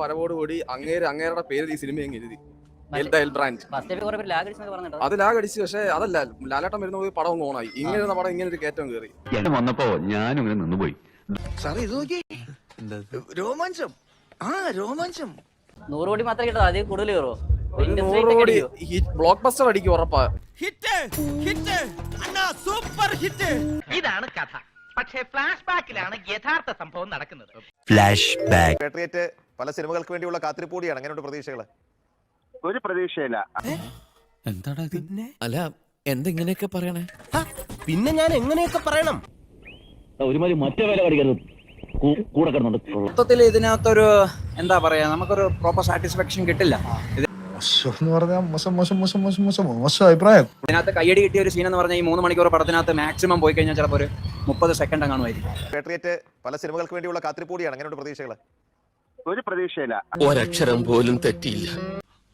വരവോടുകൂടി അങ്ങേരുടെ പേര് ഈ സിനിമ എഴുതി ബ്രാഞ്ച് അത് ലാഗ് അടിച്ചു. പക്ഷെ അതല്ല, ലാലേട്ടൻ വരുന്ന പടം ഓണായി. ഇങ്ങനെ പടം ഇങ്ങനെ ഒരു കയറ്റം കയറി വന്നപ്പോ ഞാനും ഇങ്ങനെ നിന്നുപോയി. രോമാഞ്ചം 100 കോടി മാത്രമേ കിട്ടൂ, അതിൽ കൂടുതൽ കയറോ? 100 കോടി ബ്ലോക്ക് ബസ്റ്റർ അടിക്കും ഉറപ്പാ. ഇതാണ് കഥ. പക്ഷേ ഫ്ലാഷ് ബാക്കിലാണ് യഥാർത്ഥ സംഭവം നടക്കുന്നത്. Flash back. പേട്രിയറ്റ് പല സിനിമകൾക്ക് വേണ്ടിയുള്ള കാത്തിരിപ്പൂടിയാണ്. അങ്ങനെയുള്ള പ്രതീക്ഷകള് ഒരു പ്രതീക്ഷയില്ല. അല്ല എന്തെങ്ങനെയൊക്കെ പറയണേ? പിന്നെ ഞാൻ എങ്ങനെയൊക്കെ പറയണം? ഒരുമാതിരി മറ്റേ വില കടിക്കരുത്, കൂടെ കിടന്നുണ്ട്. മൊത്തത്തിൽ ഇതിനകത്തൊരു എന്താ പറയാ, നമുക്കൊരു പ്രോപ്പർ സാറ്റിസ്ഫാക്ഷൻ കിട്ടില്ല. അഭിപ്രായം. ഇതിനകത്ത് കയ്യടി കിട്ടിയ ഒരു സീൻ എന്ന് പറഞ്ഞാൽ ഈ 3 മണിക്കൂർ പടത്തിനകത്ത് മാക്സിമം പോയി കഴിഞ്ഞാൽ ചിലപ്പോൾ ഒരു 30 സെക്കൻഡ് കാണുമായിരിക്കും. പേട്രിയറ്റ് പല സിനിമകൾക്ക് വേണ്ടിയുള്ള കാത്തിരിപ്പൂടിയാണ്. അങ്ങനെയുള്ള പ്രതീക്ഷകള് ഒരു പ്രതീക്ഷയില്ല. ഒരക്ഷരം പോലും തെറ്റിയില്ല.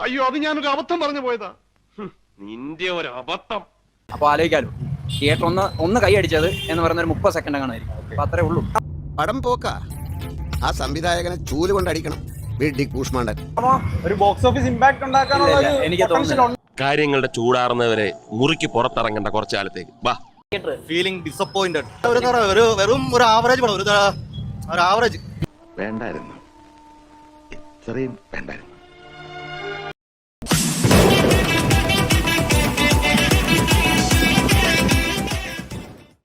അയ്യോ, അത് ഞാനൊരു അബദ്ധം പറഞ്ഞു പോയതാ. നിന്റെ ഒരു അബദ്ധം. അപ്പോൾ ആലോചിക്കാലോ, തിയേറ്റർ ഒന്ന് കൈയടിച്ചത് എന്ന് പറയുന്ന ഒരു 30 സെക്കൻഡ് കാണുമായിരിക്കും. അപ്പൊ അത്രേ ഉള്ളൂ. പടം പോക്ക. ആ സംവിധായകനെ ചൂല് കൊണ്ടടിക്കണം. ഒരു ബോക്സ് ഓഫീസ് ഇമ്പാക്ട് ഉണ്ടാക്കാനുള്ള എനിക്ക് തോന്നുന്നു കാര്യങ്ങളുടെ ചൂടാറുന്നവരെ മുറിക്ക് പുറത്തിറങ്ങേണ്ട കുറച്ചു കാലത്തേക്ക് ഫീലിംഗ് ഡിസപ്പോയിന്റഡ്. വെറും ഒരു ആവറേജ് പടം, ഒരു ആവറേജ്. വേണ്ടായിരുന്നു, ഇത്രയും വേണ്ടായിരുന്നു.